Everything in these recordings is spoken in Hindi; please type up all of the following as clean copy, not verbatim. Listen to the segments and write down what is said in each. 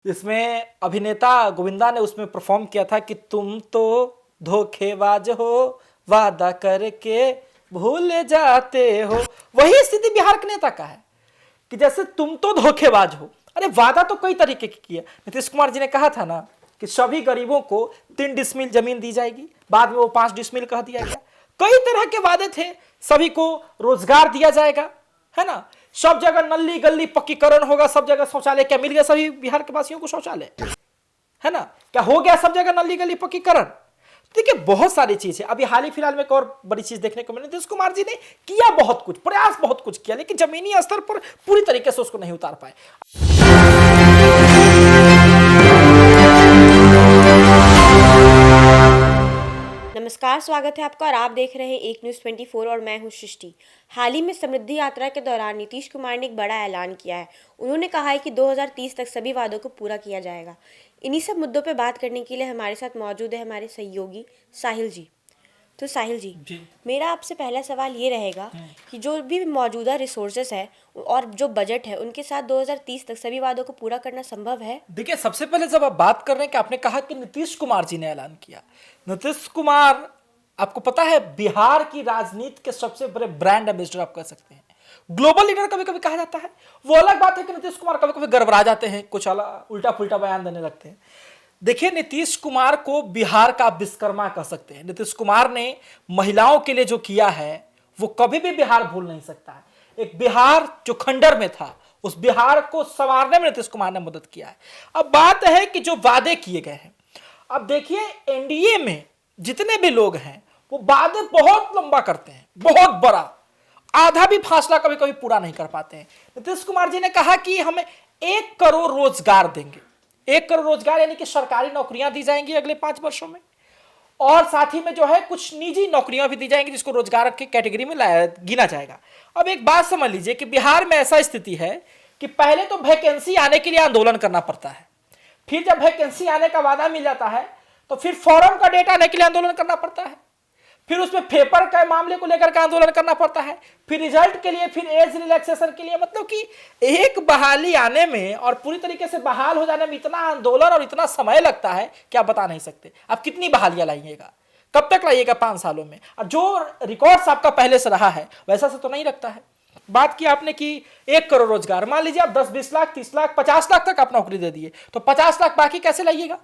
इसमें अभिनेता गोविंदा ने उसमें परफॉर्म किया था कि तुम तो धोखेबाज हो, वादा करके भूल जाते हो। वही स्थिति बिहार के नेता का है कि जैसे तुम तो धोखेबाज हो। अरे वादा तो कई तरीके की किया। नीतीश कुमार जी ने कहा था ना कि सभी गरीबों को 3 डिसमिल जमीन दी जाएगी, बाद में वो 5 डिसमिल कह दिया गया। कई तरह के वादे थे, सभी को रोजगार दिया जाएगा, है ना। सब जगह नली गली पक्कीकरण होगा, सब जगह शौचालय। क्या मिल गया सभी बिहार के वासियों को शौचालय, है ना? क्या हो गया सब जगह नली गली पक्कीकरण? देखिए बहुत सारी चीज है। अभी हाल ही फिलहाल में एक और बड़ी चीज देखने को मिली, नीतीश कुमार जी ने किया बहुत कुछ, प्रयास बहुत कुछ किया, लेकिन जमीनी स्तर पर पूरी तरीके से उसको नहीं उतार पाए। नमस्कार, स्वागत है आपका और आप देख रहे हैं एक न्यूज़ 24 और मैं हूं सृष्टि। हाल ही में समृद्धि यात्रा के दौरान नीतीश कुमार ने एक बड़ा ऐलान किया है। उन्होंने कहा है कि 2030 तक सभी वादों को पूरा किया जाएगा। इन्हीं सब मुद्दों पर बात करने के लिए हमारे साथ मौजूद है हमारे सहयोगी साहिल जी। तो साहिल जी, मेरा आपसे पहला सवाल ये रहेगा कि जो भी मौजूदा रिसोर्सेस है और जो बजट है, उनके साथ 2030 तक सभी वादों को पूरा करना संभव है? देखिए सबसे पहले जब आप बात कर रहे हैं कि आपने कहा कि नीतीश कुमार जी ने ऐलान किया। नीतीश कुमार, आपको पता है, बिहार की राजनीति के सबसे बड़े ब्रांड एम्बेसडर आप कह सकते हैं। ग्लोबल लीडर कभी कभी कहा जाता है। वो अलग बात है कि नीतीश कुमार कभी कभी गड़बड़ा जाते हैं, कुछ उल्टा पुल्टा बयान देने लगते हैं। देखिए नीतीश कुमार को बिहार का विश्वकर्मा कह सकते हैं। नीतीश कुमार ने महिलाओं के लिए जो किया है वो कभी भी बिहार भूल नहीं सकता है। एक बिहार जो खंडर में था, उस बिहार को संवारने में नीतीश कुमार ने मदद किया है। अब बात है कि जो वादे किए गए हैं, अब देखिए एनडीए में जितने भी लोग हैं वो वादे बहुत लंबा करते हैं, बहुत बड़ा, आधा भी फासला कभी कभी पूरा नहीं कर पाते हैं। नीतीश कुमार जी ने कहा कि हमें 1 करोड़ रोजगार देंगे। 1 करोड़ रोजगार यानी कि सरकारी नौकरियां दी जाएंगी अगले 5 वर्षों में, और साथ ही में जो है कुछ निजी नौकरियां भी दी जाएंगी जिसको रोजगार की कैटेगरी में गिना जाएगा। अब एक बात समझ लीजिए कि बिहार में ऐसा स्थिति है कि पहले तो वैकेंसी आने के लिए आंदोलन करना पड़ता है, फिर जब वैकेंसी आने का वादा मिल जाता है तो फिर फॉर्म का डेट आने के लिए आंदोलन करना पड़ता है, फिर उसमें पेपर के मामले को लेकर के आंदोलन करना पड़ता है, फिर रिजल्ट के लिए, फिर एज रिलैक्सेशन के लिए। मतलब कि एक बहाली आने में और पूरी तरीके से बहाल हो जाने में इतना आंदोलन और इतना समय लगता है कि आप बता नहीं सकते। आप कितनी बहालियां लाइएगा, कब तक लाइएगा 5 सालों में? और जो रिकॉर्ड्स आपका पहले से रहा है वैसा से तो नहीं रखता है। बात की आपने कि 1 करोड़ रोजगार, मान लीजिए आप 10-20 लाख, 30 लाख, 50 लाख तक आप नौकरी दे दिए, तो 50 लाख बाकी कैसे लाइएगा?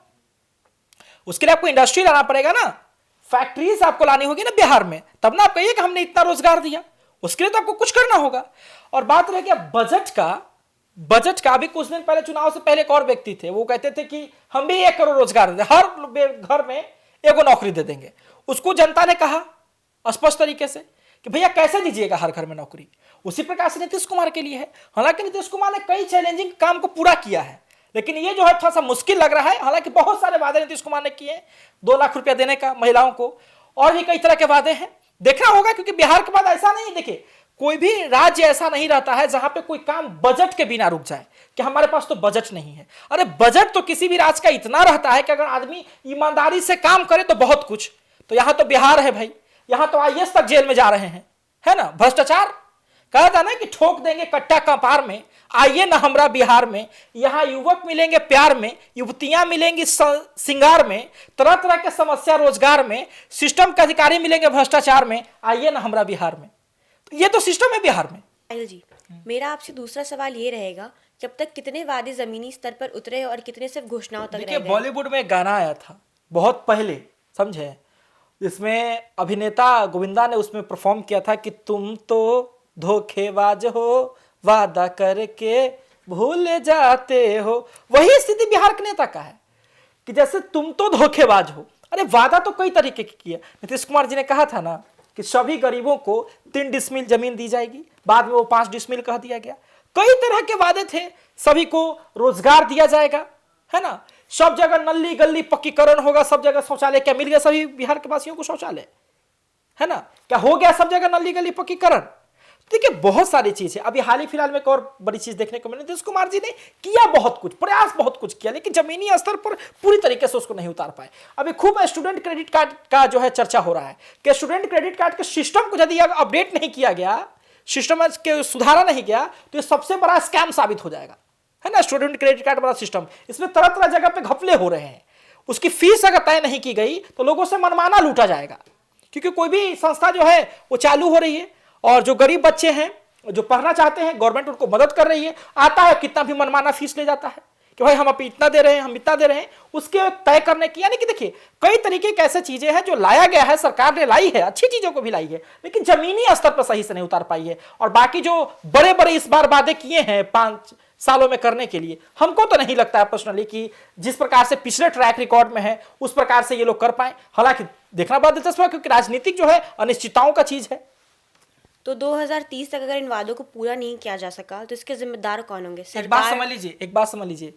उसके लिए आपको इंडस्ट्री लाना पड़ेगा ना, फैक्ट्रीज आपको लानी होगी ना बिहार में, तब ना आप कहिए कि हमने इतना रोजगार दिया। उसके लिए तो आपको कुछ करना होगा। और बात रह गया बजट का अभी कुछ दिन पहले, चुनाव से पहले एक और व्यक्ति थे, वो कहते थे कि हम भी 1 करोड़ रोजगार दे, हर घर में 1 नौकरी दे देंगे। उसको जनता ने कहा स्पष्ट तरीके से कि भैया कैसे दीजिएगा हर घर में नौकरी। उसी प्रकार से नीतीश कुमार के लिए है। हालांकि नीतीश कुमार ने कई चैलेंजिंग काम को पूरा किया है, लेकिन ये जो है थोड़ा सा मुश्किल लग रहा है। हालांकि बहुत सारे वादे नीतीश कुमार ने किए हैं, 2 लाख रुपया देने का महिलाओं को, और भी कई तरह के वादे हैं। देखना होगा, क्योंकि बिहार के बाद ऐसा नहीं, देखिए कोई भी राज्य ऐसा नहीं रहता है जहां पे कोई काम बजट के बिना रुक जाए कि हमारे पास तो बजट नहीं है। अरे बजट तो किसी भी राज्य का इतना रहता है कि अगर आदमी ईमानदारी से काम करे तो बहुत कुछ। तो यहां तो बिहार है भाई, यहां तो आईएएस तक जेल में जा रहे हैं, है ना। भ्रष्टाचार कहा था ना कि ठोक देंगे कट्टा कपार में, आइए ना हमरा बिहार में। यहां युवक मिलेंगे प्यार में, युवतियां मिलेंगी सिंगार में, तरह तरह के समस्या रोजगार में, सिस्टम के अधिकारी मिलेंगे भ्रष्टाचार में, आइए ना हमरा बिहार में। तो ये तो सिस्टम है बिहार में। साहिल जी, मेरा आपसे दूसरा सवाल ये रहेगा कि अब तक कितने वादे जमीनी स्तर पर उतरे और कितने सिर्फ घोषणाओं तक रह गए? बॉलीवुड में एक गाना आया था बहुत पहले, समझे, जिसमें अभिनेता गोविंदा ने उसमें परफॉर्म किया था कि तुम तो धोखेबाज हो, वादा करके भूल जाते हो। वही स्थिति बिहार के नेता का है कि जैसे तुम तो धोखेबाज हो। अरे वादा तो कई तरीके की किया। नीतीश कुमार जी ने कहा था ना कि सभी गरीबों को 3 डिसमिल जमीन दी जाएगी, बाद में वो 5 डिसमिल कह दिया गया। कई तरह के वादे थे, सभी को रोजगार दिया जाएगा, है ना। सब जगह नली गली पक्कीकरण होगा, सब जगह शौचालय। क्या मिल गया सभी बिहार के वासियों को शौचालय, है ना। क्या हो गया सब जगह नली गली पक्कीकरण? देखिए बहुत सारी चीज है। अभी हाल ही फिलहाल में एक और बड़ी चीज देखने को मिली, नीतीश कुमार जी ने किया बहुत कुछ, प्रयास बहुत कुछ किया, लेकिन जमीनी स्तर पर पूरी तरीके से उसको नहीं उतार पाए। अभी खूब स्टूडेंट क्रेडिट कार्ड का जो है चर्चा हो रहा है कि स्टूडेंट क्रेडिट कार्ड के सिस्टम को यदि अपडेट नहीं किया गया, सिस्टम के सुधारा नहीं गया, तो ये सबसे बड़ा स्कैम साबित हो जाएगा, है ना, स्टूडेंट क्रेडिट कार्ड वाला सिस्टम, इसमें तरह तरह जगह पे घपले हो रहे हैं। उसकी फीस अगर तय नहीं की गई तो लोगों से मनमाना लूटा जाएगा, क्योंकि कोई भी संस्था जो है वो चालू हो रही है और जो गरीब बच्चे हैं जो पढ़ना चाहते हैं गवर्नमेंट उनको मदद कर रही है। आता है कितना भी मनमाना फीस ले जाता है कि भाई हम अब इतना दे रहे हैं, हम इतना दे रहे हैं, उसके तय करने की, यानी कि देखिए कई तरीके की ऐसी चीजें हैं जो लाया गया है, सरकार ने लाई है, अच्छी चीजों को भी लाई है, लेकिन जमीनी स्तर पर सही से नहीं उतार पाई है। और बाकी जो बड़े बड़े इस बार वादे किए हैं 5 सालों में करने के लिए, हमको तो नहीं लगता है पर्सनली कि जिस प्रकार से पिछले ट्रैक रिकॉर्ड में है उस प्रकार से ये लोग कर पाए। हालांकि देखना बहुत दिलचस्प है, क्योंकि राजनीतिक जो है अनिश्चितताओं का चीज है। तो 2030 तक अगर इन वादों को पूरा नहीं किया जा सका तो इसके जिम्मेदार कौन होंगे? एक बात समझ लीजिए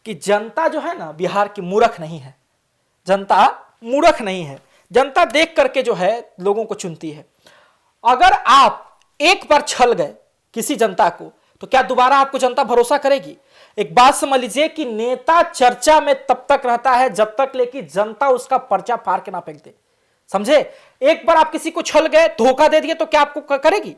कि जनता जो है ना बिहार की मूर्ख नहीं है, जनता मूर्ख नहीं है, जनता देख करके जो है लोगों को चुनती है। अगर आप एक बार छल गए किसी जनता को तो क्या दोबारा आपको जनता भरोसा करेगी? एक बात समझ लीजिए कि नेता चर्चा में तब तक रहता है जब तक लेकिन जनता उसका पर्चा फाड़ के ना फेंक दे, समझे? एक बार आप किसी को छल गए, धोखा दे दिए तो क्या आपको करेगी?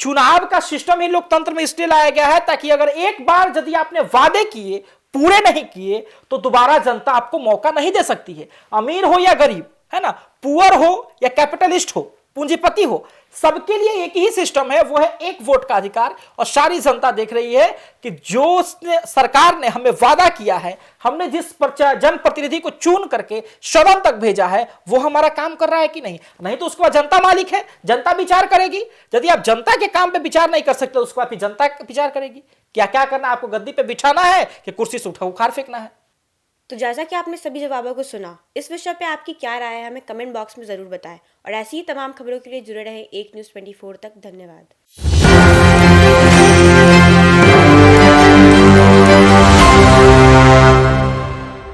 चुनाव का सिस्टम ही लोकतंत्र में इसलिए लाया गया है ताकि अगर एक बार यदि आपने वादे किए पूरे नहीं किए तो दोबारा जनता आपको मौका नहीं दे सकती है। अमीर हो या गरीब, है ना, पुअर हो या कैपिटलिस्ट हो, पूंजीपति हो, सबके लिए एक ही सिस्टम है, वो है एक वोट का अधिकार। और सारी जनता देख रही है कि जो सरकार ने हमें वादा किया है, हमने जिस जनप्रतिनिधि को चुन करके सदन तक भेजा है, वो हमारा काम कर रहा है कि नहीं। नहीं तो उसके बाद जनता मालिक है, जनता विचार करेगी। यदि आप जनता के काम पे विचार नहीं कर सकते तो उसके बाद जनता विचार करेगी। क्या क्या करना है, आपको गद्दी पे बिठाना है कि कुर्सी से उखाड़ फेंकना है। तो जैसा कि आपने सभी जवाबों को सुना, इस विषय पे आपकी क्या राय है हमें कमेंट बॉक्स में ज़रूर बताएं। और ऐसी ही तमाम खबरों के लिए जुड़े रहें एक न्यूज़ 24 तक। धन्यवाद।